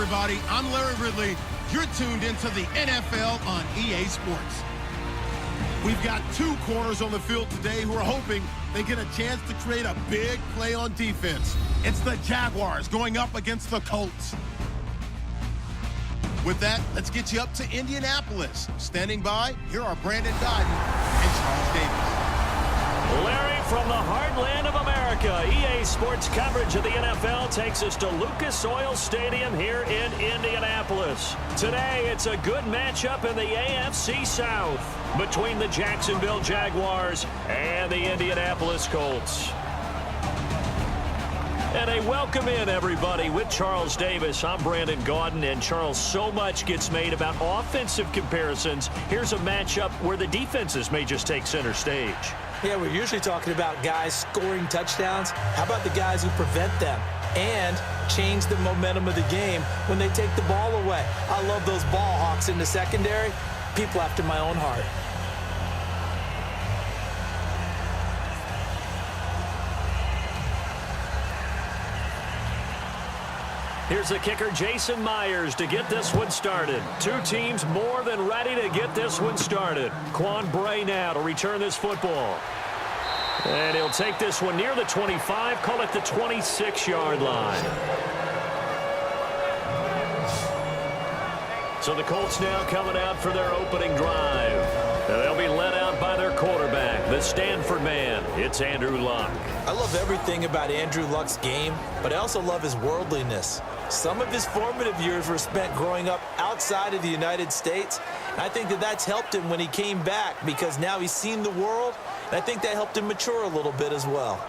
everybody. I'm Larry Ridley. You're tuned into the NFL on EA Sports. We've got two corners on the field today who are hoping they get a chance to create a big play on defense. It's the Jaguars going up against the Colts. With that, let's get you up to Indianapolis. Standing by, here are Brandon Godden and Charles Davis. Larry, from the heartland of America, EA Sports coverage of the NFL takes us to Lucas Oil Stadium here in Indianapolis. Today, it's a good matchup in the AFC South between the Jacksonville Jaguars and the Indianapolis Colts. And a welcome in, everybody, with Charles Davis. I'm Brandon Gaudin, and Charles, so much gets made about offensive comparisons. Here's a matchup where the defenses may just take center stage. Yeah, we're usually talking about guys scoring touchdowns. How about the guys who prevent them and change the momentum of the game when they take the ball away? I love those ball hawks in the secondary. People after my own heart. Here's the kicker, Jason Myers, to get this one started. Two teams more than ready to get this one started. Quan Bray now to return this football. And he'll take this one near the 25, call it the 26-yard line. So the Colts now coming out for their opening drive. And they'll be led out by their quarterback, the Stanford man. It's Andrew Luck. I love everything about Andrew Luck's game, but I also love his worldliness. Some of his formative years were spent growing up outside of the United States. And I think that that's helped him when he came back because now he's seen the world, and I think that helped him mature a little bit as well.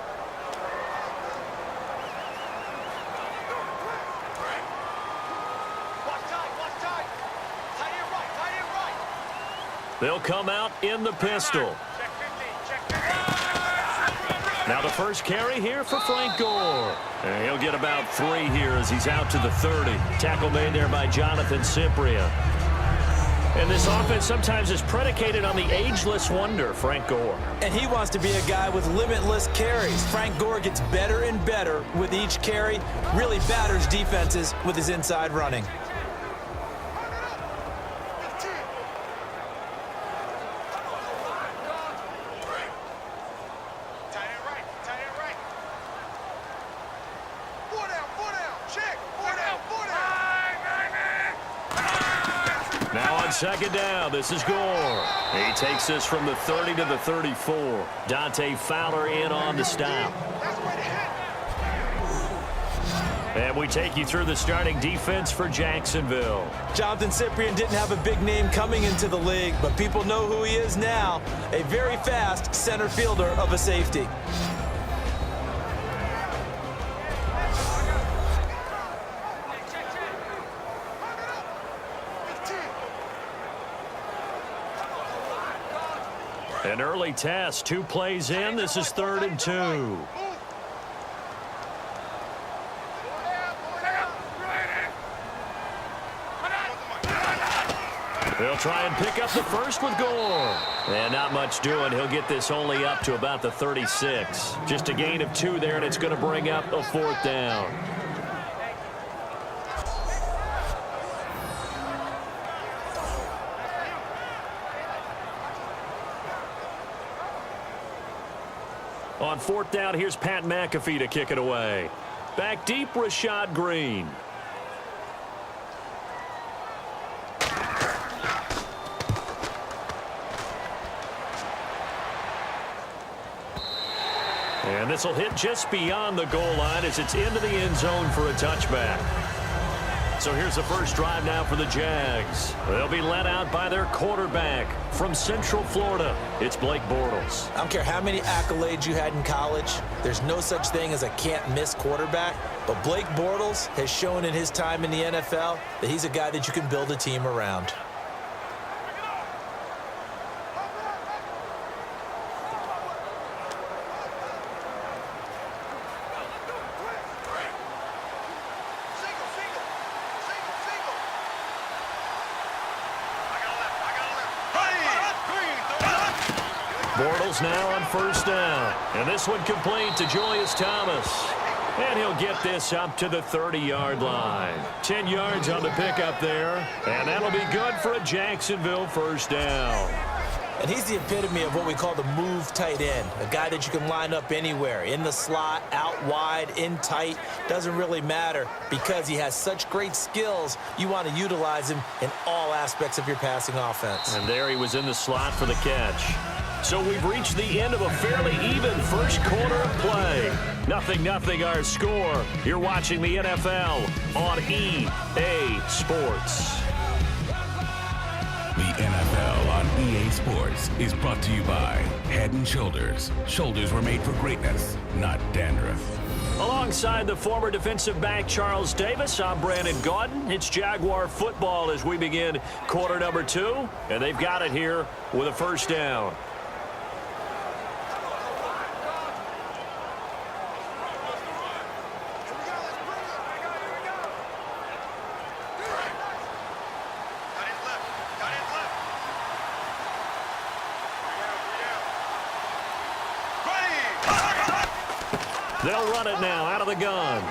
They'll come out in the pistol. Now the first carry here for Frank Gore. And he'll get about 3 here as he's out to the 30. Tackle made there by Jonathan Cyprien. And this offense sometimes is predicated on the ageless wonder, Frank Gore. And he wants to be a guy with limitless carries. Frank Gore gets better and better with each carry. Really batters defenses with his inside running. Second down, this is Gore. He takes this from the 30 to the 34. Dante Fowler in on the stop. And we take you through the starting defense for Jacksonville. Jonathan Cyprien didn't have a big name coming into the league, but people know who he is now. A very fast center fielder of a safety. An early test, 2 plays in. This is 3rd and 2. They'll try and pick up the first with Gore. And not much doing. He'll get this only up to about the 36. Just a gain of 2 there, and it's going to bring up a 4th down. On 4th down, here's Pat McAfee to kick it away. Back deep, Rashad Green. And this will hit just beyond the goal line as it's into the end zone for a touchback. So here's the first drive now for the Jags. They'll be led out by their quarterback from Central Florida. It's Blake Bortles. I don't care how many accolades you had in college. There's no such thing as a can't-miss quarterback. But Blake Bortles has shown in his time in the NFL that he's a guy that you can build a team around. Bortles now on 1st down. And this one complete to Julius Thomas. And he'll get this up to the 30-yard line. 10 yards on the pickup there. And that'll be good for a Jacksonville first down. And he's the epitome of what we call the move tight end, a guy that you can line up anywhere, in the slot, out wide, in tight, doesn't really matter because he has such great skills. You want to utilize him in all aspects of your passing offense. And there he was in the slot for the catch. So we've reached the end of a fairly even first quarter of play. 0-0 our score. You're watching the NFL on EA Sports. The NFL on EA Sports is brought to you by Head & Shoulders. Shoulders were made for greatness, not dandruff. Alongside the former defensive back Charles Davis, I'm Brandon Gaudin. It's Jaguar football as we begin quarter number 2, and they've got it here with a first down. They'll run it now out of the gun.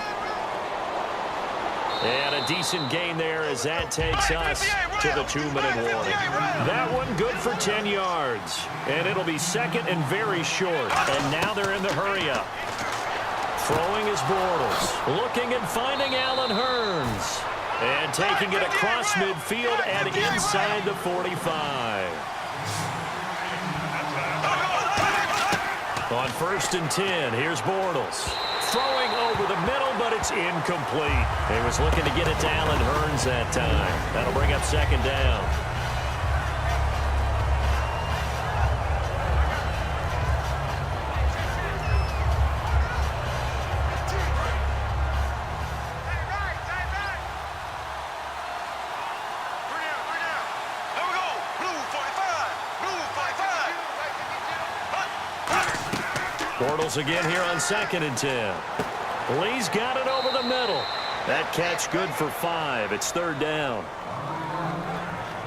And a decent gain there as that takes us to the 2-minute warning. That one good for 10 yards. And it'll be second and very short. And now they're in the hurry-up. Throwing is Bortles. Looking and finding Allen Hurns. And taking it across midfield and inside the 45. On 1st and 10, here's Bortles. Throwing over the middle, but it's incomplete. He was looking to get it to Allen Hurns that time. That'll bring up second down. Bortles again here on 2nd and 10. Lee's got it over the middle. That catch good for 5. It's 3rd down.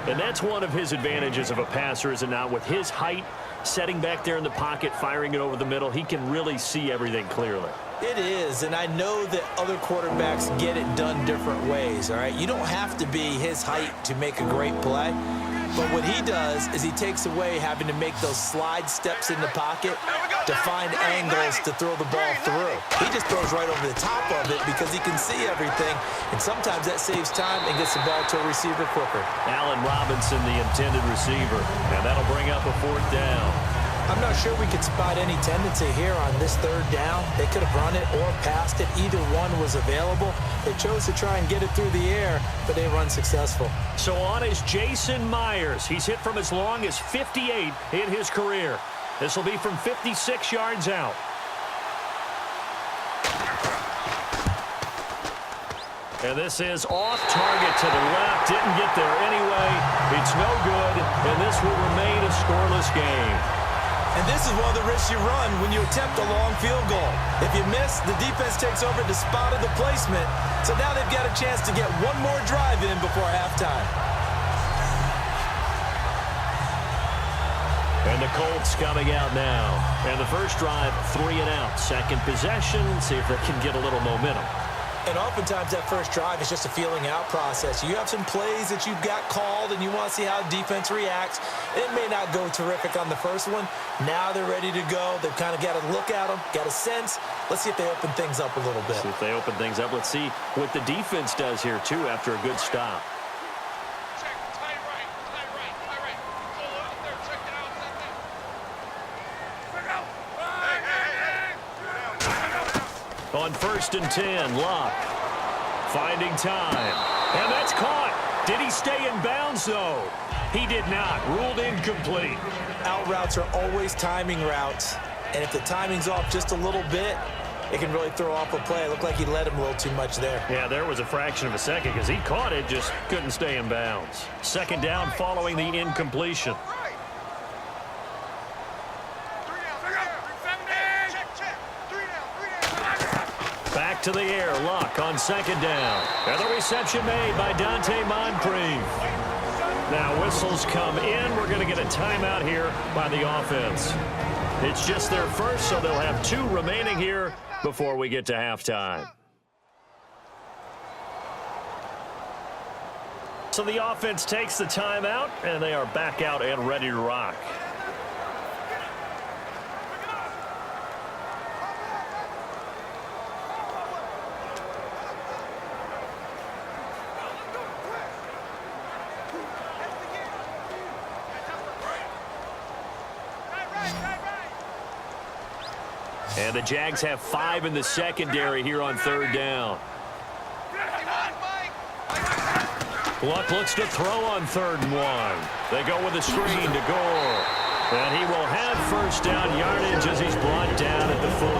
And that's one of his advantages of a passer, is it not? With his height, setting back there in the pocket, firing it over the middle, he can really see everything clearly. It is, and I know that other quarterbacks get it done different ways, all right? You don't have to be his height to make a great play. But what he does is he takes away having to make those slide steps in the pocket to find angles to throw the ball through. He just throws right over the top of it because he can see everything, and sometimes that saves time and gets the ball to a receiver quicker. Allen Robinson, the intended receiver, and that'll bring up a 4th down. I'm not sure we could spot any tendency here on this 3rd down. They could have run it or passed it. Either one was available. They chose to try and get it through the air, but they run successful. So on is Jason Myers. He's hit from as long as 58 in his career. This will be from 56 yards out. And this is off target to the left. Didn't get there anyway. It's no good, and this will remain a scoreless game. And this is one of the risks you run when you attempt a long field goal. If you miss, the defense takes over the spot of the placement. So now they've got a chance to get one more drive in before halftime. And the Colts coming out now. And the first drive, 3 and out. Second possession, see if they can get a little momentum. And oftentimes that first drive is just a feeling out process. You have some plays that you've got called and you want to see how defense reacts. It may not go terrific on the first one. Now they're ready to go. They've kind of got to look at them, got a sense. Let's see if they open things up a little bit. See if they open things up. Let's see what the defense does here, too, after a good stop. On 1st and 10, Luck finding time. And that's caught. Did he stay in bounds, though? He did not. Ruled incomplete. Out routes are always timing routes. And if the timing's off just a little bit, it can really throw off a play. It looked like he led him a little too much there. Yeah, there was a fraction of a second because he caught it, just couldn't stay in bounds. 2nd down following the incompletion. Back to the air, Luck on 2nd down. And the reception made by Dante Moncrief. Now whistles come in. We're going to get a timeout here by the offense. It's just their first, so they'll have 2 remaining here before we get to halftime. So the offense takes the timeout, and they are back out and ready to rock. And the Jags have 5 in the secondary here on 3rd down. Luck looks to throw on 3rd and 1. They go with a screen to Gore. And he will have 1st down yardage as he's brought down at the 41.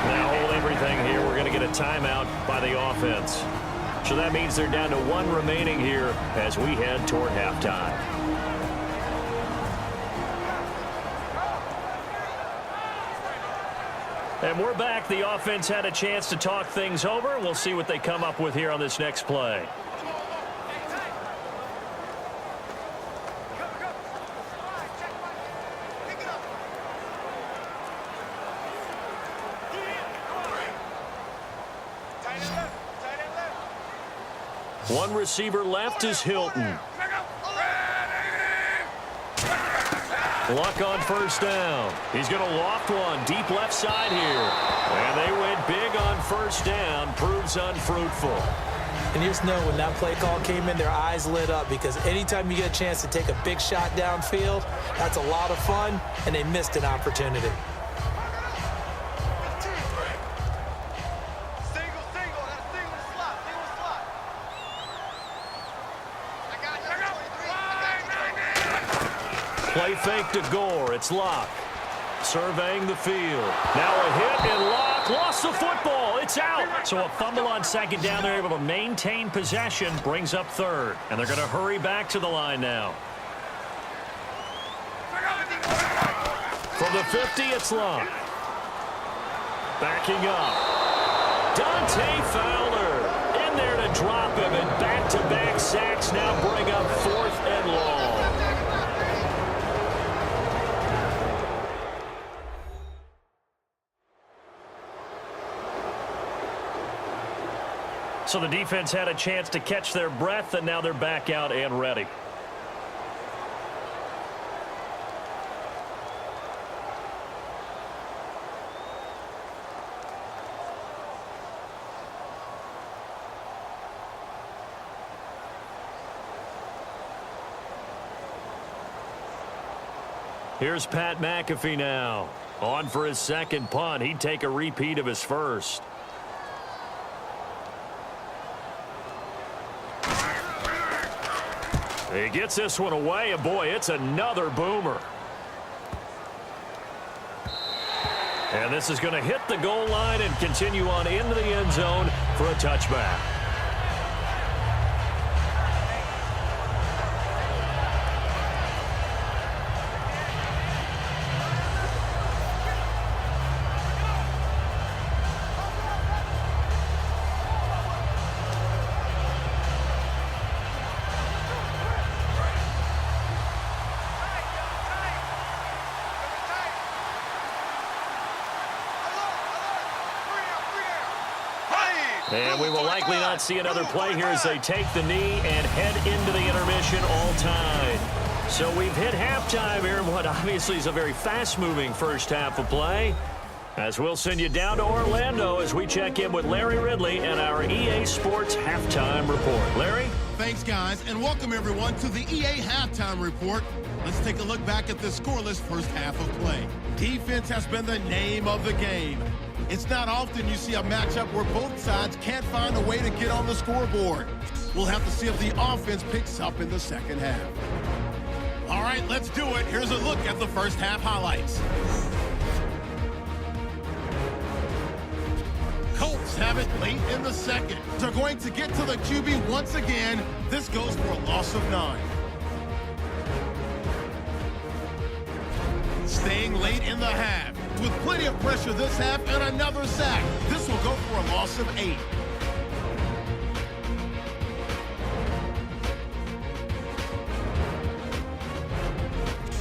Now hold everything here. We're going to get a timeout by the offense. So that means they're down to 1 remaining here as we head toward halftime. And we're back. The offense had a chance to talk things over. We'll see what they come up with here on this next play. One receiver left is Hilton. Luck on 1st down. He's going to loft one deep left side here. And they went big on 1st down. Proves unfruitful. And you just know when that play call came in, their eyes lit up because anytime you get a chance to take a big shot downfield, that's a lot of fun, and they missed an opportunity. Play fake to Gore. It's Locke. Surveying the field. Now a hit, and Locke lost the football. It's out. So a fumble on 2nd down. They're able to maintain possession. Brings up 3rd. And they're going to hurry back to the line now. From the 50, it's Locke. Backing up. Dante Fowler in there to drop him. And back-to-back sacks now bring up 4th and long. So the defense had a chance to catch their breath, and now they're back out and ready. Here's Pat McAfee now. On for his 2nd punt. He'd take a repeat of his 1st. He gets this one away, and boy, it's another boomer. And this is going to hit the goal line and continue on into the end zone for a touchback. And we will likely not see another play here as they take the knee and head into the intermission all tied. So we've hit halftime here in what obviously is a very fast-moving first half of play. As we'll send you down to Orlando as we check in with Larry Ridley and our EA Sports Halftime Report. Larry? Thanks, guys, and welcome everyone to the EA Halftime Report. Let's take a look back at the scoreless first half of play. Defense has been the name of the game. It's not often you see a matchup where both sides can't find a way to get on the scoreboard. We'll have to see if the offense picks up in the second half. All right, let's do it. Here's a look at the first half highlights. Colts have it late in the second. They're going to get to the QB once again. This goes for a loss of 9. Staying late in the half. With plenty of pressure this half and another sack. This will go for a loss of 8.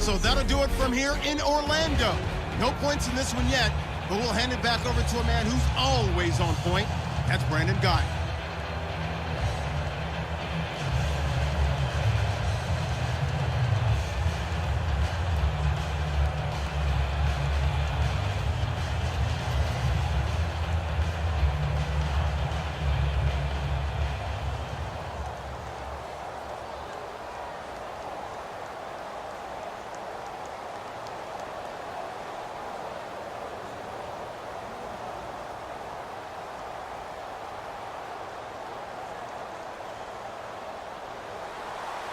So that'll do it from here in Orlando. No points in this one yet, but we'll hand it back over to a man who's always on point. That's Brandon Guy.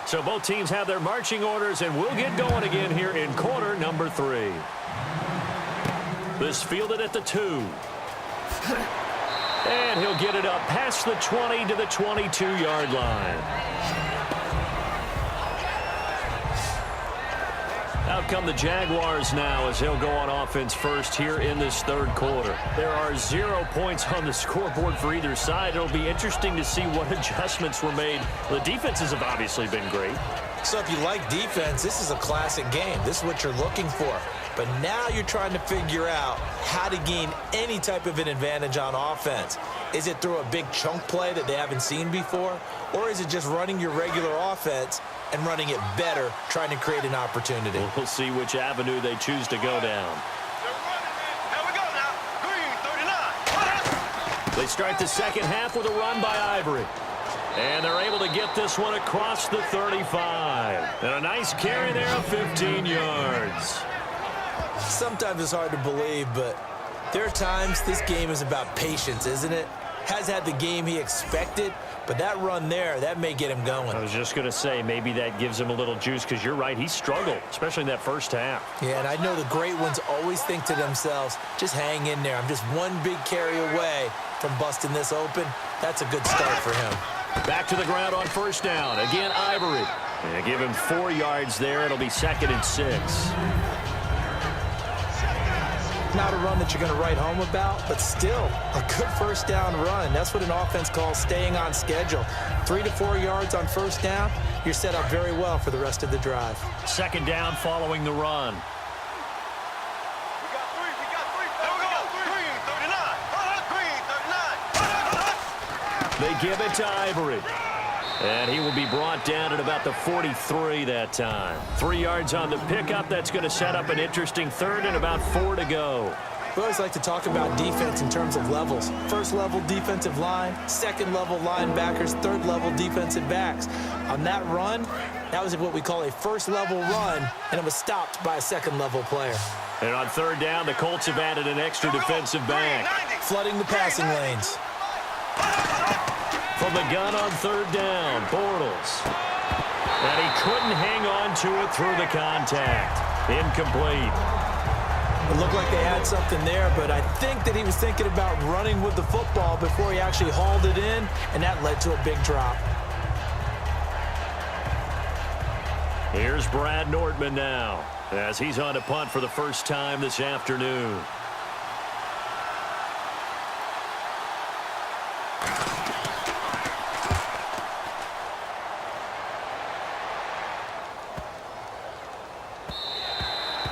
So both teams have their marching orders, and we'll get going again here in quarter number 3. This fielded at the 2. And he'll get it up past the 20 to the 22-yard line. Out come the Jaguars now as they'll go on offense first here in this third quarter. There are 0 points on the scoreboard for either side. It'll be interesting to see what adjustments were made. The defenses have obviously been great. So if you like defense, this is a classic game. This is what you're looking for. But now you're trying to figure out how to gain any type of an advantage on offense. Is it through a big chunk play that they haven't seen before? Or is it just running your regular offense and running it better, trying to create an opportunity? We'll see which avenue they choose to go down. They start the second half with a run by Ivory. And they're able to get this one across the 35. And a nice carry there of 15 yards. Sometimes it's hard to believe, but there are times this game is about patience, isn't it? Has had the game he expected, but that run there, that may get him going. I was just going to say, maybe that gives him a little juice, because you're right, he struggled, especially in that first half. Yeah, and I know the great ones always think to themselves, just hang in there. I'm just one big carry away from busting this open. That's a good start for him. Back to the ground on first down. Again, Ivory. And give him 4 yards there. It'll be 2nd and 6. Not a run that you're going to write home about, but still a good first down run. That's what an offense calls staying on schedule. 3 to 4 yards on first down, you're set up very well for the rest of the drive. 2nd down following the run. They give it to Ivory. And he will be brought down at about the 43 that time. 3 yards on the pickup. That's going to set up an interesting 3rd and about 4 to go. We always like to talk about defense in terms of levels. First level defensive line, second level linebackers, third level defensive backs. On that run, that was what we call a first level run, and it was stopped by a second level player. And on 3rd down, the Colts have added an extra defensive back. Flooding the passing lanes. From the gun on 3rd down, Bortles. And he couldn't hang on to it through the contact. Incomplete. It looked like they had something there, but I think that he was thinking about running with the football before he actually hauled it in, and that led to a big drop. Here's Brad Nordman now, as he's on to punt for the first time this afternoon.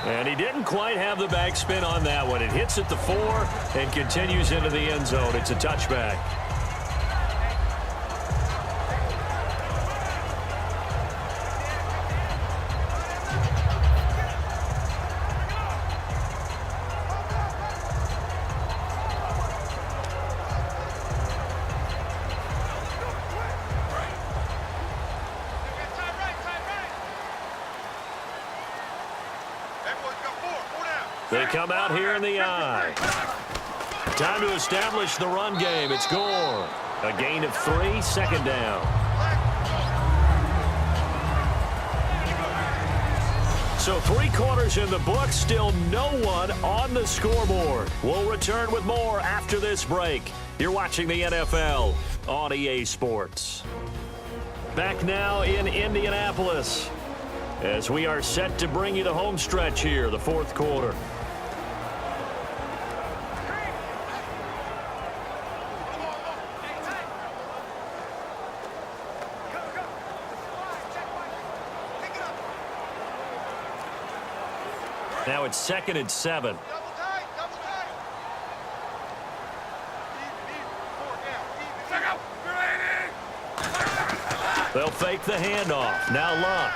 And he didn't quite have the backspin on that one. It hits at the 4 and continues into the end zone. It's a touchback. They come out here in the eye. Time to establish the run game. It's Gore. A gain of 3, 2nd down. So 3 quarters in the book, still no one on the scoreboard. We'll return with more after this break. You're watching the NFL on EA Sports. Back now in Indianapolis as we are set to bring you the home stretch here, the 4th quarter. Now it's 2nd and 7. They'll fake the handoff. Now Luck.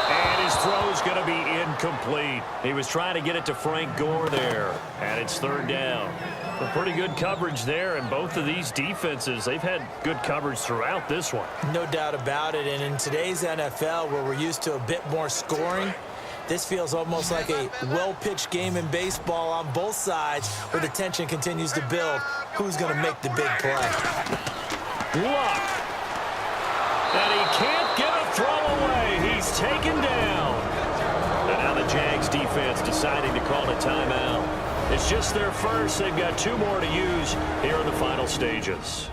And his throw's going to be incomplete. He was trying to get it to Frank Gore there. And it's 3rd down. A pretty good coverage there, and both of these defenses, they've had good coverage throughout this one. No doubt about it. And in today's NFL, where we're used to a bit more scoring, this feels almost like a well-pitched game in baseball on both sides where the tension continues to build. Who's going to make the big play? Luck. And he can't get a throw away. He's taken down. And now the Jags defense deciding to call a timeout. It's just their first. They've got 2 more to use here in the final stages.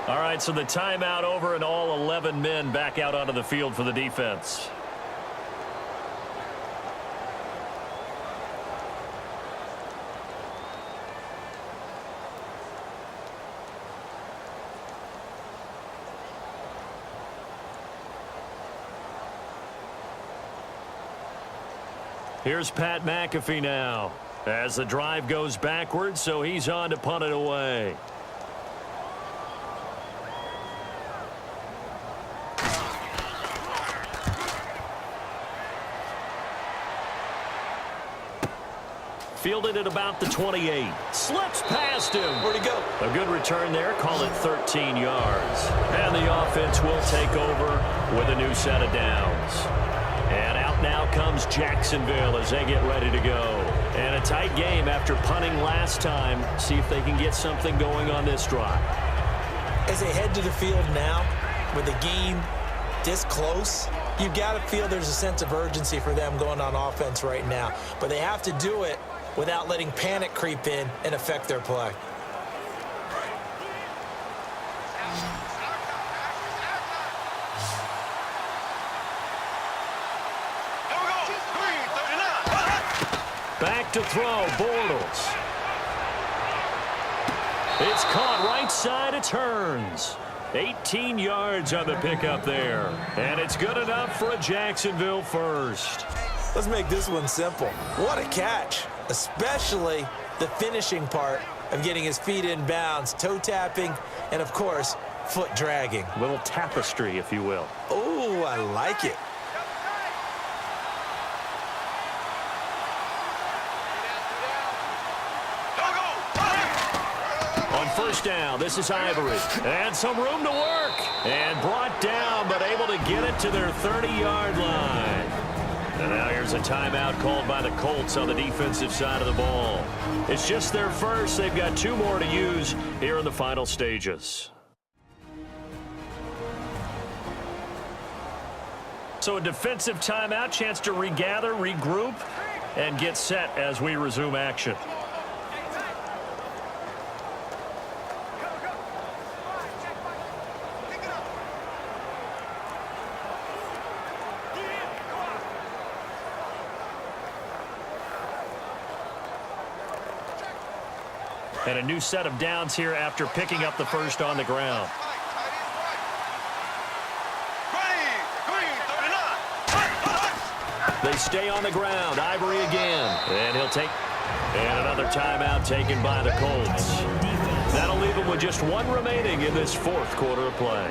All right, so the timeout over and all 11 men back out onto the field for the defense. Here's Pat McAfee now as the drive goes backwards, so he's on to punt it away. Fielded at about the 28. Slips past him. Where'd he go? A good return there. Call it 13 yards. And the offense will take over with a new set of downs. And out now comes Jacksonville as they get ready to go. And a tight game after punting last time. See if they can get something going on this drive. As they head to the field now, with the game this close, you've got to feel there's a sense of urgency for them going on offense right now. But they have to do it without letting panic creep in and affect their play. Back to throw, Bortles. It's caught right side of turns. 18 yards on the pickup there. And it's good enough for a Jacksonville first. Let's make this one simple. What a catch, especially the finishing part of getting his feet in bounds, toe tapping, and of course, foot dragging. A little tapestry, if you will. Oh, I like it. On first down, this is Ivory. And some room to work. And brought down, but able to get it to their 30-yard line. And now here's a timeout called by the Colts on the defensive side of the ball. It's just their first. They've got 2 more to use here in the final stages. So a defensive timeout, chance to regather, regroup, and get set as we resume action. And a new set of downs here after picking up the first on the ground. They stay on the ground. Ivory again. And he'll take... And another timeout taken by the Colts. That'll leave him with just 1 remaining in this 4th quarter of play.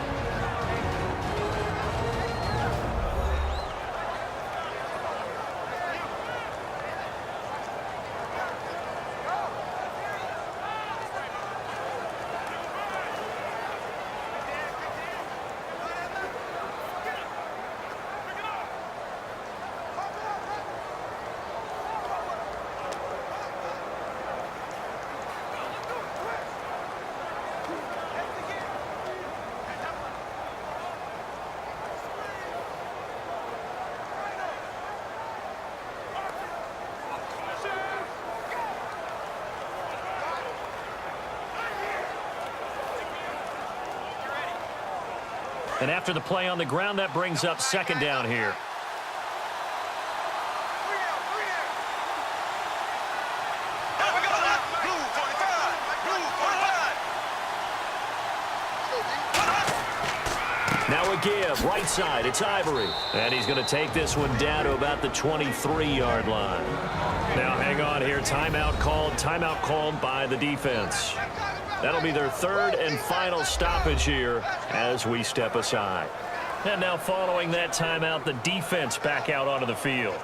And after the play on the ground, that brings up 2nd down here. a give. Right side, it's Ivory. And he's going to take this one down to about the 23-yard line. Now hang on here. Timeout called by the defense. That'll be their third and final stoppage here as we step aside. And now following that timeout, the defense back out onto the field.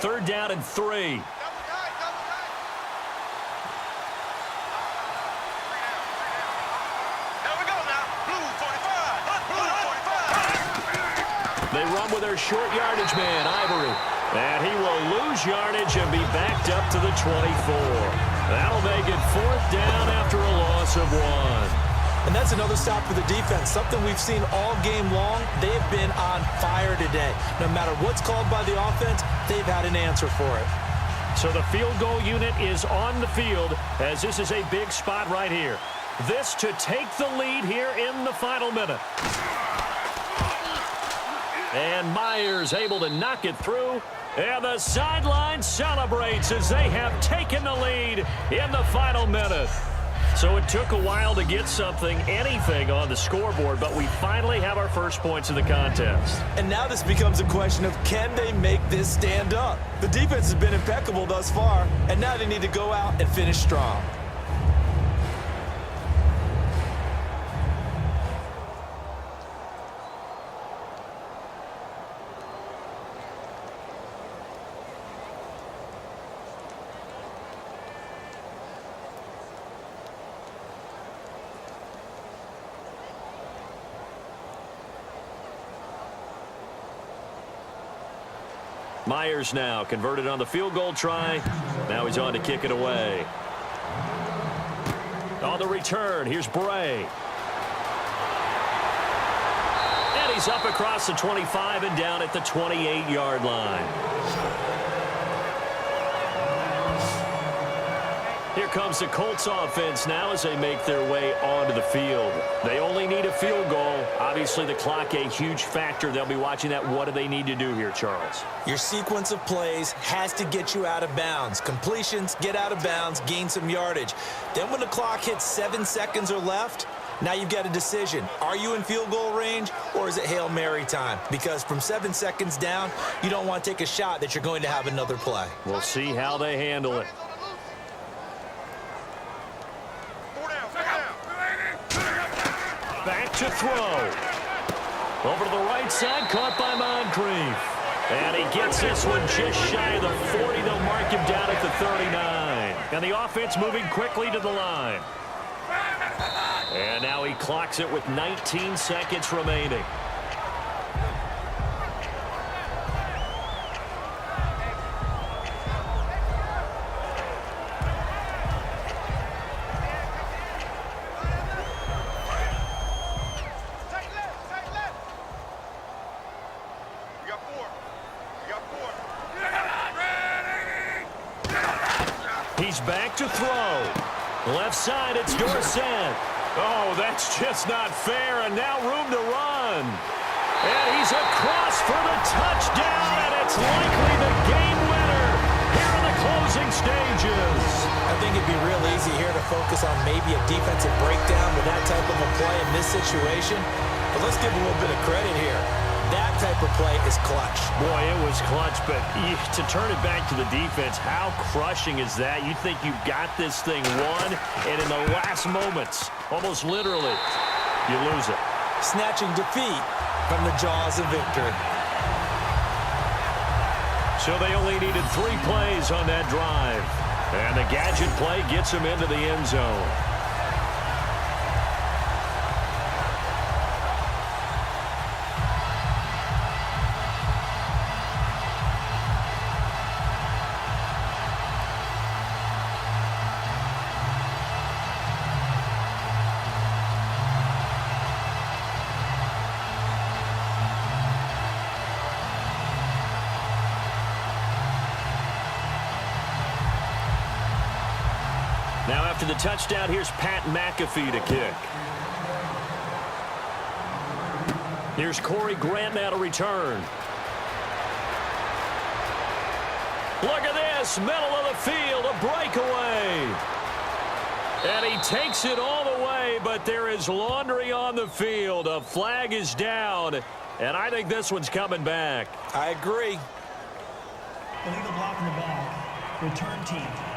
Third down and 3. They run with their short yardage man, Ivory. And he will lose yardage and be backed up to the 24. That'll make it fourth down after a loss of 1. And that's another stop for the defense, something we've seen all game long. They've been on fire today. No matter what's called by the offense, they've had an answer for it. So the field goal unit is on the field as this is a big spot right here. This to take the lead here in the final minute. And Myers able to knock it through. And the sideline celebrates as they have taken the lead in the final minute. So it took a while to get anything on the scoreboard, but we finally have our first points of the contest. And now this becomes a question of can they make this stand up? The defense has been impeccable thus far, and now they need to go out and finish strong. Myers now converted on the field goal try. Now he's on to kick it away. On the return, here's Bray. And he's up across the 25 and down at the 28-yard line. Here comes the Colts offense now as they make their way onto the field. They only need a field goal. Obviously, the clock a huge factor. They'll be watching that. What do they need to do here, Charles? Your sequence of plays has to get you out of bounds. Completions, get out of bounds, gain some yardage. Then when the clock hits 7 seconds or left, now you've got a decision. Are you in field goal range or is it Hail Mary time? Because from 7 seconds down, you don't want to take a shot that you're going to have another play. We'll see how they handle it. Back to throw. Over to the right side, caught by Moncrief. And he gets this one just shy of the 40. They'll mark him down at the 39. And the offense moving quickly to the line. And now he clocks it with 19 seconds remaining. He's back to throw. Left side, it's Dorsett. Oh, that's just not fair, and now room to run. And he's across for the touchdown, and it's likely the game winner here in the closing stages. I think it'd be real easy here to focus on maybe a defensive breakdown with that type of a play in this situation. But let's give a little bit of credit here. That type of play is clutch. Boy, it was clutch, but to turn it back to the defense, how crushing is that? You think you've got this thing won, and in the last moments, almost literally, you lose it. Snatching defeat from the jaws of victory. So they only needed 3 plays on that drive. And the gadget play gets him into the end zone. Now after the touchdown, here's Pat McAfee to kick. Here's Corey Grant now to return. Look at this, middle of the field, a breakaway. And he takes it all the way, but there is laundry on the field. A flag is down, and I think this one's coming back. I agree. Illegal block in the back. Return team.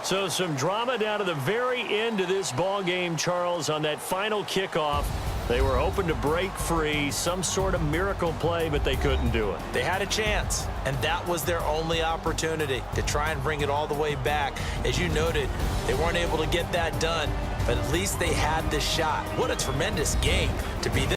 So some drama down to the very end of this ball game, Charles, on that final kickoff. They were hoping to break free, some sort of miracle play, but they couldn't do it. They had a chance, and that was their only opportunity to try and bring it all the way back. As you noted, they weren't able to get that done, but at least they had the shot. What a tremendous game to be this.